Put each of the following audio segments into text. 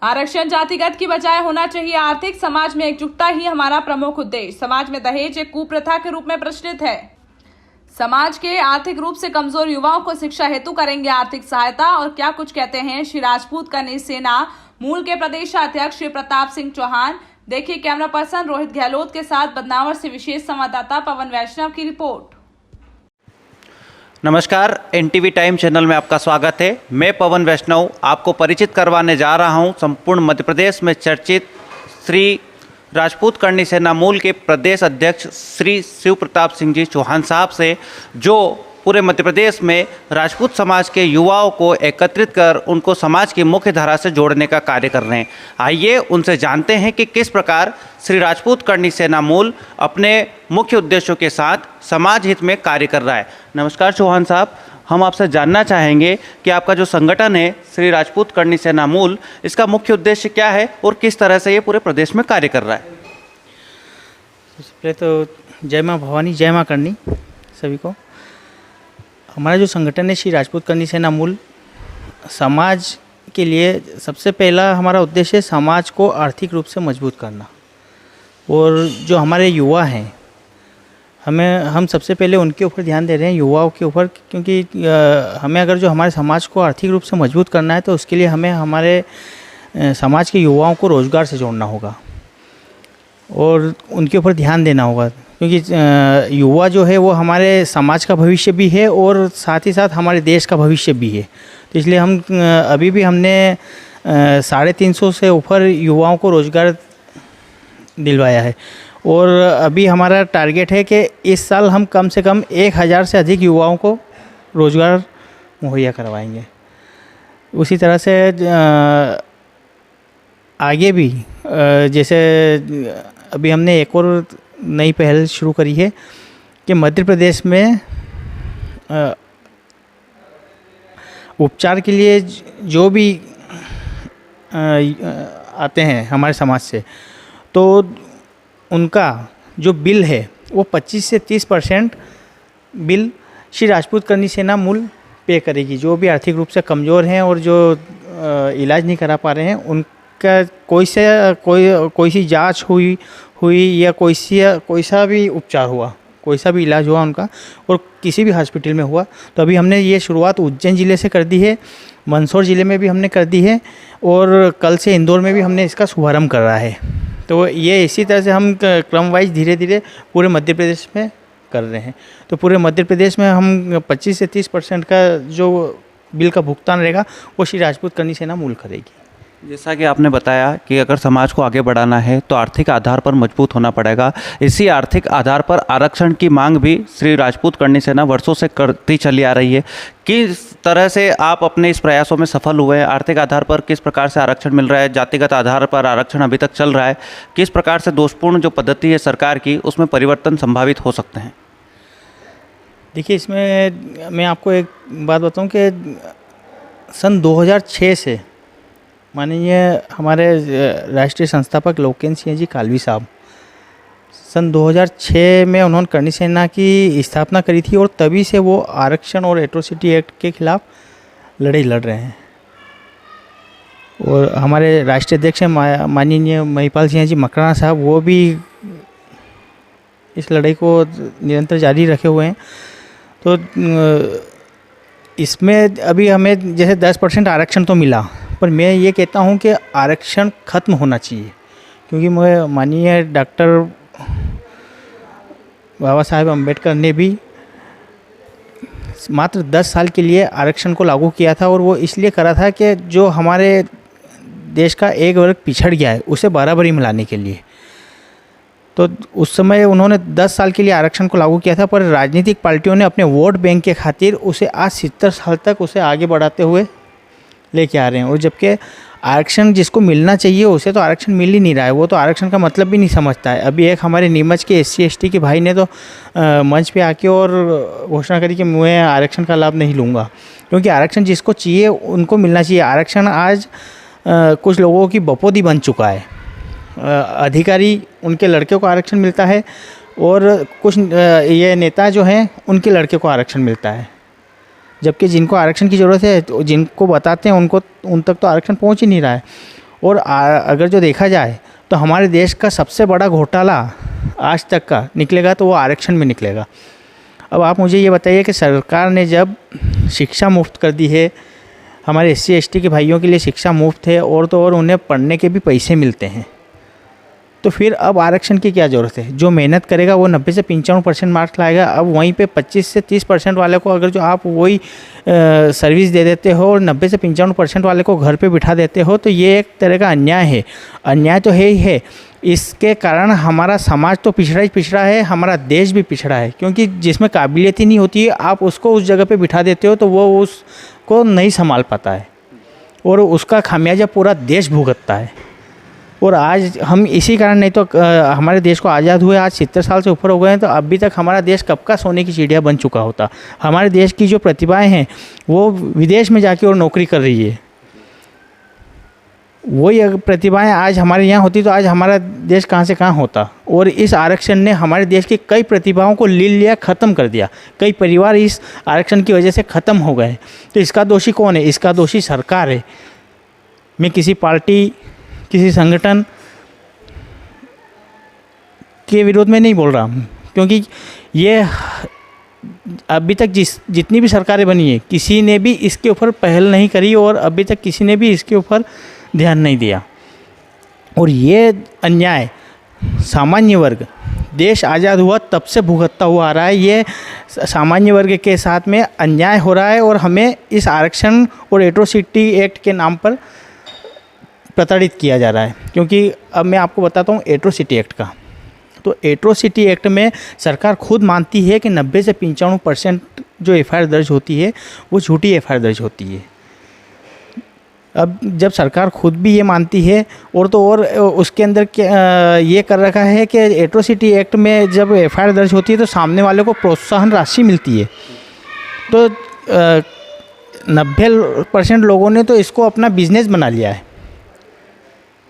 आरक्षण जातिगत की बजाय होना चाहिए आर्थिक। समाज में एकजुटता ही हमारा प्रमुख उद्देश्य। समाज में दहेज एक कुप्रथा के रूप में प्रचलित है। समाज के आर्थिक रूप से कमजोर युवाओं को शिक्षा हेतु करेंगे आर्थिक सहायता। और क्या कुछ कहते हैं श्री राजपूत करनी सेना मूल के प्रदेशाध्यक्ष श्री प्रताप सिंह चौहान। देखिए कैमरा पर्सन रोहित गहलोत के साथ बदनावर से विशेष संवाददाता पवन वैष्णव की रिपोर्ट। नमस्कार, एनटीवी टाइम चैनल में आपका स्वागत है। मैं पवन वैष्णव आपको परिचित करवाने जा रहा हूं संपूर्ण मध्य प्रदेश में चर्चित श्री राजपूत करनी सेना मूल के प्रदेश अध्यक्ष श्री शिव प्रताप सिंह जी चौहान साहब से, जो पूरे मध्य प्रदेश में राजपूत समाज के युवाओं को एकत्रित कर उनको समाज की मुख्य धारा से जोड़ने का कार्य कर रहे हैं। आइए उनसे जानते हैं कि किस प्रकार श्री राजपूत करनी सेना मूल अपने मुख्य उद्देश्यों के साथ समाज हित में कार्य कर रहा है। नमस्कार चौहान साहब, हम आपसे जानना चाहेंगे कि आपका जो संगठन है श्री राजपूत करनी सेना मूल, इसका मुख्य उद्देश्य क्या है और किस तरह से ये पूरे प्रदेश में कार्य कर रहा है। सबसे पहले तो जय माँ भवानी, जय माँ करनी सभी को। हमारा जो संगठन है श्री राजपूत करनी सेना मूल, समाज के लिए सबसे पहला हमारा उद्देश्य है समाज को आर्थिक रूप से मजबूत करना। और जो हमारे युवा हैं, हम सबसे पहले उनके ऊपर ध्यान दे रहे हैं, युवाओं के ऊपर, क्योंकि हमें अगर जो हमारे समाज को आर्थिक रूप से मजबूत करना है तो उसके लिए हमें हमारे समाज के युवाओं को रोज़गार से जोड़ना होगा और उनके ऊपर ध्यान देना होगा, क्योंकि युवा जो है वो हमारे समाज का भविष्य भी है और साथ ही साथ हमारे देश का भविष्य भी है। तो इसलिए अभी भी हमने 350 से ऊपर युवाओं को रोज़गार दिलवाया है। और अभी हमारा टारगेट है कि इस साल हम कम से कम 1000 से अधिक युवाओं को रोज़गार मुहैया करवाएंगे। उसी तरह से आगे भी जैसे अभी हमने एक और नई पहल शुरू करी है कि मध्य प्रदेश में उपचार के लिए जो भी आते हैं हमारे समाज से, तो उनका जो बिल है वो 25 से 30% बिल श्री राजपूत करनी सेना मूल पे करेगी। जो भी आर्थिक रूप से कमज़ोर हैं और जो इलाज नहीं करा पा रहे हैं, उनका कोई सी जांच हुई या कोई सा भी उपचार हुआ, कोई सा भी इलाज हुआ उनका और किसी भी हॉस्पिटल में हुआ, तो अभी हमने ये शुरुआत उज्जैन ज़िले से कर दी है, मंदसौर ज़िले में भी हमने कर दी है और कल से इंदौर में भी हमने इसका शुभारंभ कर रहा है। तो ये इसी तरह से हम क्रम वाइज धीरे धीरे पूरे मध्य प्रदेश में कर रहे हैं। तो पूरे मध्य प्रदेश में हम 25 से 30% का जो बिल का भुगतान रहेगा वो श्री राजपूत करनी सेना मूल करेगी। जैसा कि आपने बताया कि अगर समाज को आगे बढ़ाना है तो आर्थिक आधार पर मजबूत होना पड़ेगा। इसी आर्थिक आधार पर आरक्षण की मांग भी श्री राजपूत करनी सेना वर्षों से करती चली आ रही है। किस तरह से आप अपने इस प्रयासों में सफल हुए हैं? आर्थिक आधार पर किस प्रकार से आरक्षण मिल रहा है? जातिगत आधार पर आरक्षण अभी तक चल रहा है। किस प्रकार से दोषपूर्ण जो पद्धति है सरकार की, उसमें परिवर्तन संभावित हो सकते हैं? देखिए, इसमें मैं आपको एक बात बताऊं कि सन 2006 से माननीय हमारे राष्ट्रीय संस्थापक लोकेन्द्र सिंह जी कालवी साहब, सन 2006 में उन्होंने करनी सेना की स्थापना करी थी और तभी से वो आरक्षण और एट्रोसिटी एक्ट के खिलाफ लड़ाई लड़ रहे हैं। और हमारे राष्ट्रीय अध्यक्ष माननीय महिपाल सिंह जी मकराना साहब, वो भी इस लड़ाई को निरंतर जारी रखे हुए हैं। तो इसमें अभी हमें जैसे 10% आरक्षण तो मिला, पर मैं ये कहता हूँ कि आरक्षण ख़त्म होना चाहिए, क्योंकि मैं माननीय डॉक्टर बाबा साहेब अम्बेडकर ने भी मात्र 10 साल के लिए आरक्षण को लागू किया था और वो इसलिए करा था कि जो हमारे देश का एक वर्ग पिछड़ गया है उसे बराबरी में लाने के लिए। तो उस समय उन्होंने 10 साल के लिए आरक्षण को लागू किया था, पर राजनीतिक पार्टियों ने अपने वोट बैंक के खातिर उसे आज 70 साल तक उसे आगे बढ़ाते हुए लेके आ रहे हैं। और जबकि आरक्षण जिसको मिलना चाहिए उसे तो आरक्षण मिल ही नहीं रहा है, वो तो आरक्षण का मतलब भी नहीं समझता है। अभी एक हमारे नीमच के SC ST के भाई ने तो मंच पे आके और घोषणा करी कि मैं आरक्षण का लाभ नहीं लूँगा, क्योंकि आरक्षण जिसको चाहिए उनको मिलना चाहिए। आरक्षण आज कुछ लोगों की बपोदी बन चुका है। अधिकारी उनके लड़के को आरक्षण मिलता है और कुछ ये नेता जो हैं उनके लड़के को आरक्षण मिलता है, जबकि जिनको आरक्षण की ज़रूरत है, तो जिनको बताते हैं उन तक तो आरक्षण पहुंच ही नहीं रहा है। और अगर जो देखा जाए तो हमारे देश का सबसे बड़ा घोटाला आज तक का निकलेगा तो वो आरक्षण में निकलेगा। अब आप मुझे ये बताइए कि सरकार ने जब शिक्षा मुफ्त कर दी है, हमारे SC ST के भाइयों के लिए शिक्षा मुफ्त है और तो और उन्हें पढ़ने के भी पैसे मिलते हैं, तो फिर अब आरक्षण की क्या ज़रूरत है। जो मेहनत करेगा वो 90 से 95% मार्क्स लाएगा। अब वहीं पे 25 से 30% वाले को अगर जो आप वही सर्विस दे देते हो और 90 से 95% वाले को घर पे बिठा देते हो, तो ये एक तरह का अन्याय है। अन्याय तो है ही है, इसके कारण हमारा समाज तो पिछड़ा ही पिछड़ा है, हमारा देश भी पिछड़ा है, क्योंकि जिसमें काबिलियत ही नहीं होती है आप उसको उस जगह पे बिठा देते हो तो वो उसको नहीं संभाल पाता है और उसका खामियाजा पूरा देश भुगतता है। और आज हम इसी कारण, नहीं तो हमारे देश को आज़ाद हुए आज 70 साल से ऊपर हो गए हैं, तो अभी तक हमारा देश कब का सोने की चिड़िया बन चुका होता। हमारे देश की जो प्रतिभाएं हैं वो विदेश में जाके और नौकरी कर रही है। वही अगर प्रतिभाएं आज हमारे यहाँ होती तो आज हमारा देश कहाँ से कहाँ होता। और इस आरक्षण ने हमारे देश की कई प्रतिभाओं को ले लिया, ख़त्म कर दिया। कई परिवार इस आरक्षण की वजह से ख़त्म हो गए। तो इसका दोषी कौन है? इसका दोषी सरकार है। मैं किसी पार्टी, किसी संगठन के विरोध में नहीं बोल रहा हूँ, क्योंकि ये अभी तक जितनी भी सरकारें बनी है किसी ने भी इसके ऊपर पहल नहीं करी और अभी तक किसी ने भी इसके ऊपर ध्यान नहीं दिया। और ये अन्याय सामान्य वर्ग देश आज़ाद हुआ तब से भुगतता हुआ आ रहा है। ये सामान्य वर्ग के साथ में अन्याय हो रहा है और हमें इस आरक्षण और एट्रोसिटी एक्ट के नाम पर प्रताड़ित किया जा रहा है। क्योंकि अब मैं आपको बताता हूँ एट्रोसिटी एक्ट का। तो एट्रोसिटी एक्ट में सरकार खुद मानती है कि 90 से 95% जो FIR दर्ज होती है वो झूठी FIR दर्ज होती है। अब जब सरकार खुद भी ये मानती है और तो और उसके अंदर ये कर रखा है कि एट्रोसिटी एक्ट में जब FIR दर्ज होती है तो सामने वाले को प्रोत्साहन राशि मिलती है। तो 90% लोगों ने तो इसको अपना बिजनेस बना लिया है।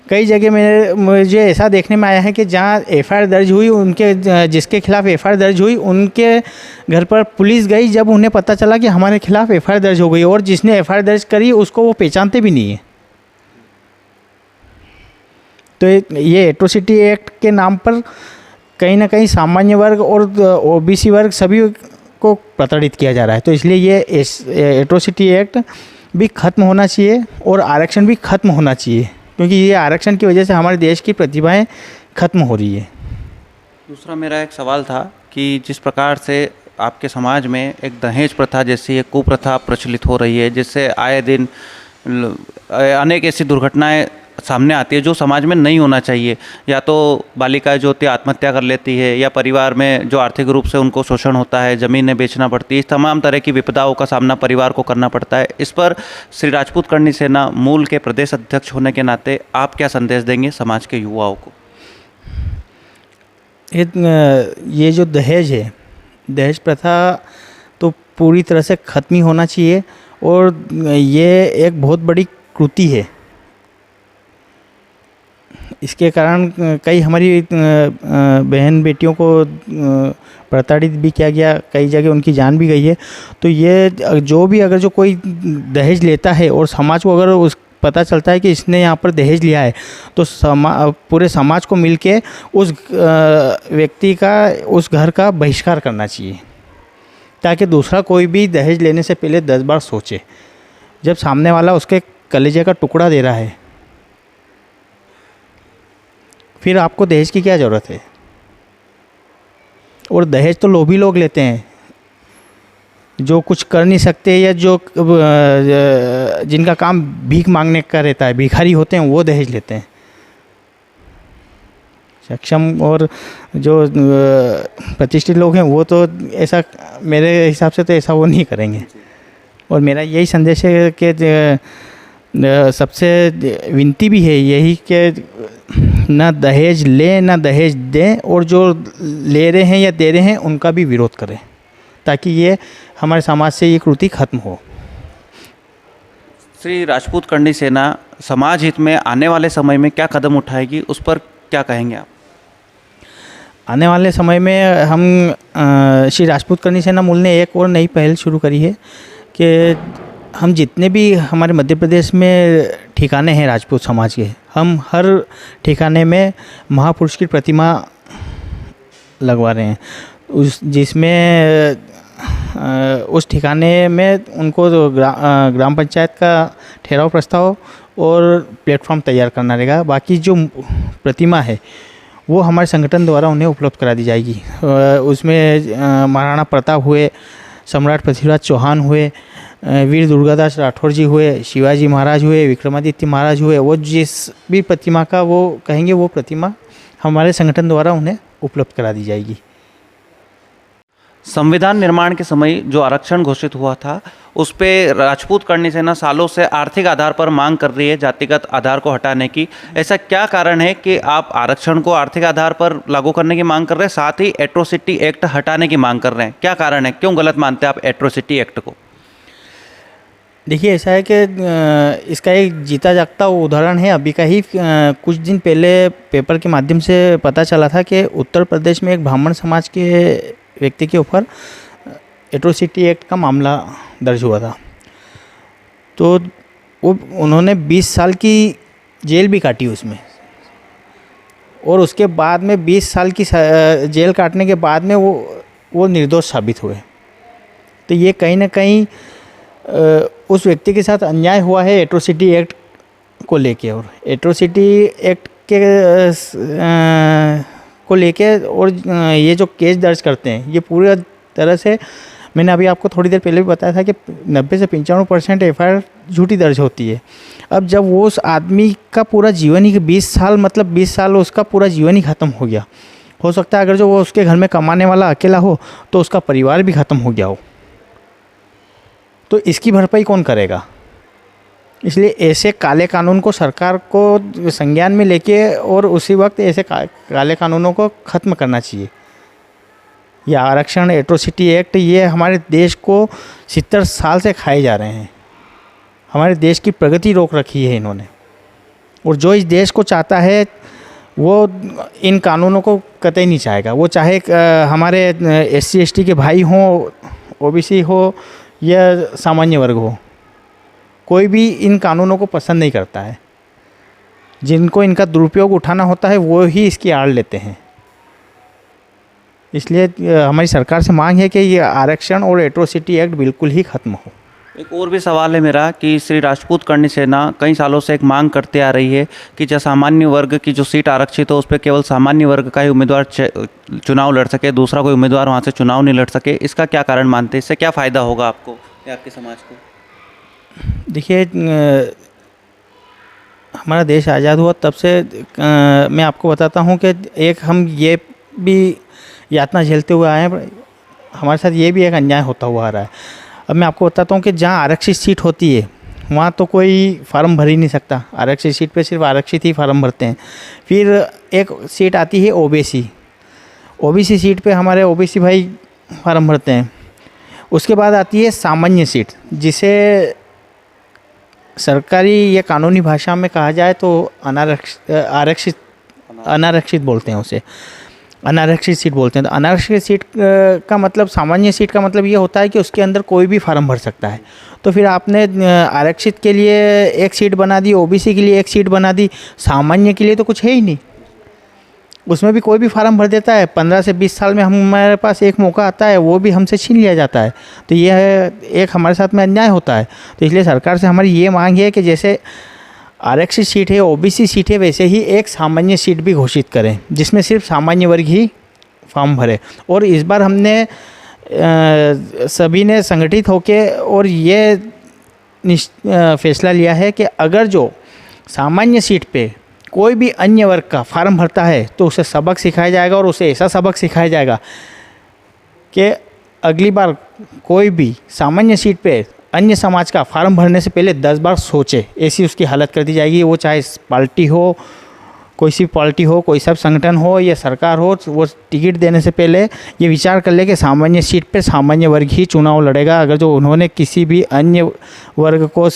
कई जगह मुझे ऐसा देखने में आया है कि जहाँ FIR दर्ज हुई, उनके जिसके खिलाफ़ FIR दर्ज हुई उनके घर पर पुलिस गई जब उन्हें पता चला कि हमारे खिलाफ़ FIR दर्ज हो गई, और जिसने FIR दर्ज करी उसको वो पहचानते भी नहीं है। तो ये एट्रोसिटी एक्ट के नाम पर कहीं ना कहीं सामान्य वर्ग और OBC वर्ग सभी को प्रताड़ित किया जा रहा है। तो इसलिए ये एट्रोसिटी एक्ट भी ख़त्म होना चाहिए और आरक्षण भी ख़त्म होना चाहिए, क्योंकि ये आरक्षण की वजह से हमारे देश की प्रतिभाएं खत्म हो रही है। दूसरा मेरा एक सवाल था कि जिस प्रकार से आपके समाज में एक दहेज प्रथा जैसी एक कुप्रथा प्रचलित हो रही है, जिससे आए दिन अनेक ऐसी दुर्घटनाएं सामने आती है जो समाज में नहीं होना चाहिए। या तो बालिकाएं जो होती है आत्महत्या कर लेती है, या परिवार में जो आर्थिक रूप से उनको शोषण होता है, ज़मीनें बेचना पड़ती है, इस तमाम तरह की विपदाओं का सामना परिवार को करना पड़ता है। इस पर श्री राजपूत करनी सेना मूल के प्रदेश अध्यक्ष होने के नाते आप क्या संदेश देंगे समाज के युवाओं को? ये जो दहेज है, दहेज प्रथा तो पूरी तरह से ख़त्म ही होना चाहिए और ये एक बहुत बड़ी कृति है। इसके कारण कई हमारी बहन बेटियों को प्रताड़ित भी किया गया, कई जगह उनकी जान भी गई है। तो ये जो भी अगर जो कोई दहेज लेता है और समाज को अगर उस पता चलता है कि इसने यहाँ पर दहेज लिया है, तो पूरे समाज को मिलके उस व्यक्ति का, उस घर का बहिष्कार करना चाहिए, ताकि दूसरा कोई भी दहेज लेने से पहले 10 बार सोचे। जब सामने वाला उसके कलेजे का टुकड़ा दे रहा है, फिर आपको दहेज की क्या ज़रूरत है? और दहेज तो लोभी लोग लेते हैं, जो कुछ कर नहीं सकते या जो जिनका काम भीख मांगने का रहता है, भिखारी होते हैं, वो दहेज लेते हैं। सक्षम और जो प्रतिष्ठित लोग हैं वो तो ऐसा, मेरे हिसाब से तो ऐसा वो नहीं करेंगे। और मेरा यही संदेश है कि सबसे विनती भी है यही कि ना दहेज लें ना दहेज दें, और जो ले रहे हैं या दे रहे हैं उनका भी विरोध करें, ताकि ये हमारे समाज से ये कृति खत्म हो। श्री राजपूत करनी सेना समाज हित में आने वाले समय में क्या कदम उठाएगी, उस पर क्या कहेंगे आप? आने वाले समय में हम श्री राजपूत करनी सेना मूल ने एक और नई पहल शुरू करी है कि हम जितने भी हमारे मध्य प्रदेश में ठिकाने हैं राजपूत समाज के, हम हर ठिकाने में महापुरुष की प्रतिमा लगवा रहे हैं, उस ठिकाने में उनको ग्राम पंचायत का ठहराव प्रस्ताव और प्लेटफॉर्म तैयार करना रहेगा। बाकी जो प्रतिमा है वो हमारे संगठन द्वारा उन्हें उपलब्ध करा दी जाएगी। उसमें महाराणा प्रताप हुए, सम्राट पृथ्वीराज चौहान हुए, वीर दुर्गादास राठौर जी हुए, शिवाजी महाराज हुए, विक्रमादित्य महाराज हुए, वो जिस भी प्रतिमा का वो कहेंगे वो प्रतिमा हमारे संगठन द्वारा उन्हें उपलब्ध करा दी जाएगी। संविधान निर्माण के समय जो आरक्षण घोषित हुआ था उस पे राजपूत करनी सेना सालों से आर्थिक आधार पर मांग कर रही है जातिगत आधार को हटाने की। ऐसा क्या कारण है कि आप आरक्षण को आर्थिक आधार पर लागू करने की मांग कर रहे हैं, साथ ही एट्रोसिटी एक्ट हटाने की मांग कर रहे हैं? क्या कारण है, क्यों गलत मानते हैं आप एट्रोसिटी एक्ट को? देखिए, ऐसा है कि इसका एक जीता जागता उदाहरण है। अभी का ही कुछ दिन पहले पेपर के माध्यम से पता चला था कि उत्तर प्रदेश में एक ब्राह्मण समाज के व्यक्ति के ऊपर एट्रोसिटी एक्ट का मामला दर्ज हुआ था। तो उन्होंने 20 साल की जेल भी काटी उसमें, और उसके बाद में 20 साल की जेल काटने के बाद में वो निर्दोष साबित हुए। तो ये कहीं ना कहीं उस व्यक्ति के साथ अन्याय हुआ है एट्रोसिटी एक्ट को लेके, और एट्रोसिटी एक्ट को लेके और ये जो केस दर्ज करते हैं ये पूरी तरह से, मैंने अभी आपको थोड़ी देर पहले भी बताया था कि 90 से 95% एफआईआर झूठी दर्ज होती है। अब जब वो उस आदमी का पूरा जीवन ही 20 साल, मतलब 20 साल उसका पूरा जीवन ही ख़त्म हो गया। हो सकता है अगर जो वो उसके घर में कमाने वाला अकेला हो तो उसका परिवार भी ख़त्म हो गया हो, तो इसकी भरपाई कौन करेगा? इसलिए ऐसे काले कानून को सरकार को संज्ञान में लेके और उसी वक्त ऐसे काले कानूनों को ख़त्म करना चाहिए। यह आरक्षण, एट्रोसिटी एक्ट, ये हमारे देश को 70 साल से खाए जा रहे हैं। हमारे देश की प्रगति रोक रखी है इन्होंने, और जो इस देश को चाहता है वो इन कानूनों को कतई नहीं चाहेगा। वो चाहे हमारे SC ST के भाई हों, OBC हो या सामान्य वर्ग हो, कोई भी इन कानूनों को पसंद नहीं करता है। जिनको इनका दुरुपयोग उठाना होता है वो ही इसकी आड़ लेते हैं। इसलिए हमारी सरकार से मांग है कि ये आरक्षण और एट्रोसिटी एक्ट बिल्कुल ही ख़त्म हो। एक और भी सवाल है मेरा कि श्री राजपूत करनी सेना कई सालों से एक मांग करते आ रही है कि जो सामान्य वर्ग की जो सीट आरक्षित हो उस पर केवल सामान्य वर्ग का ही उम्मीदवार चुनाव लड़ सके, दूसरा कोई उम्मीदवार वहाँ से चुनाव नहीं लड़ सके। इसका क्या कारण मानते हैं? इससे क्या फ़ायदा होगा आपको या आपके समाज को? देखिए, हमारा देश आज़ाद हुआ तब से मैं आपको बताता हूँ कि एक हम ये भी यातना झेलते हुए आए हैं, हमारे साथ ये भी एक अन्याय होता हुआ आ रहा है। अब मैं आपको बताता हूँ कि जहाँ आरक्षित सीट होती है वहाँ तो कोई फार्म भर ही नहीं सकता। आरक्षित सीट पे सिर्फ आरक्षित ही फार्म भरते हैं। फिर एक सीट आती है ओबीसी सीट पे हमारे ओबीसी भाई फार्म भरते हैं। उसके बाद आती है सामान्य सीट, जिसे सरकारी या कानूनी भाषा में कहा जाए तो अनारक्षित बोलते हैं उसे, अनारक्षित सीट बोलते हैं। तो अनारक्षित सीट का मतलब, सामान्य सीट का मतलब ये होता है कि उसके अंदर कोई भी फार्म भर सकता है। तो फिर आपने आरक्षित के लिए एक सीट बना दी, ओबीसी के लिए एक सीट बना दी, सामान्य के लिए तो कुछ है ही नहीं। उसमें भी कोई भी फार्म भर देता है। 15 से 20 साल में हमारे पास एक मौका आता है, वो भी हमसे छीन लिया जाता है। तो ये एक हमारे साथ में अन्याय होता है। तो इसलिए सरकार से हमारी ये मांग है कि जैसे आरक्षित सीट है, ओबीसी सीट है, वैसे ही एक सामान्य सीट भी घोषित करें जिसमें सिर्फ सामान्य वर्ग ही फॉर्म भरे। और इस बार हमने सभी ने संगठित होकर और ये फैसला लिया है कि अगर जो सामान्य सीट पे कोई भी अन्य वर्ग का फार्म भरता है तो उसे सबक सिखाया जाएगा, और उसे ऐसा सबक सिखाया जाएगा कि अगली बार कोई भी सामान्य सीट पे अन्य समाज का फार्म भरने से पहले 10 बार सोचे, ऐसी उसकी हालत कर दी जाएगी। वो चाहे पार्टी हो, कोई सी पार्टी हो, कोई सब संगठन हो या सरकार हो, वो टिकट देने से पहले ये विचार कर ले कि सामान्य सीट पे सामान्य वर्ग ही चुनाव लड़ेगा। अगर जो उन्होंने किसी भी अन्य वर्ग को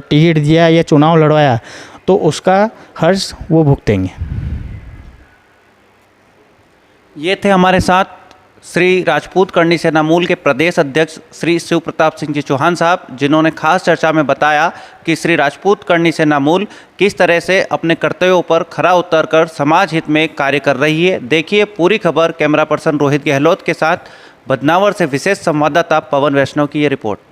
टिकट दिया या चुनाव लड़वाया तो उसका खर्च वो भुगतेंगे। ये थे हमारे साथ श्री राजपूत करनी सेना मूल के प्रदेश अध्यक्ष श्री शिव प्रताप सिंह जी चौहान साहब, जिन्होंने खास चर्चा में बताया कि श्री राजपूत करनी सेना मूल किस तरह से अपने कर्तव्यों पर खरा उतरकर समाज हित में कार्य कर रही है। देखिए पूरी खबर कैमरा पर्सन रोहित गहलोत के साथ बदनावर से विशेष संवाददाता पवन वैष्णव की ये रिपोर्ट।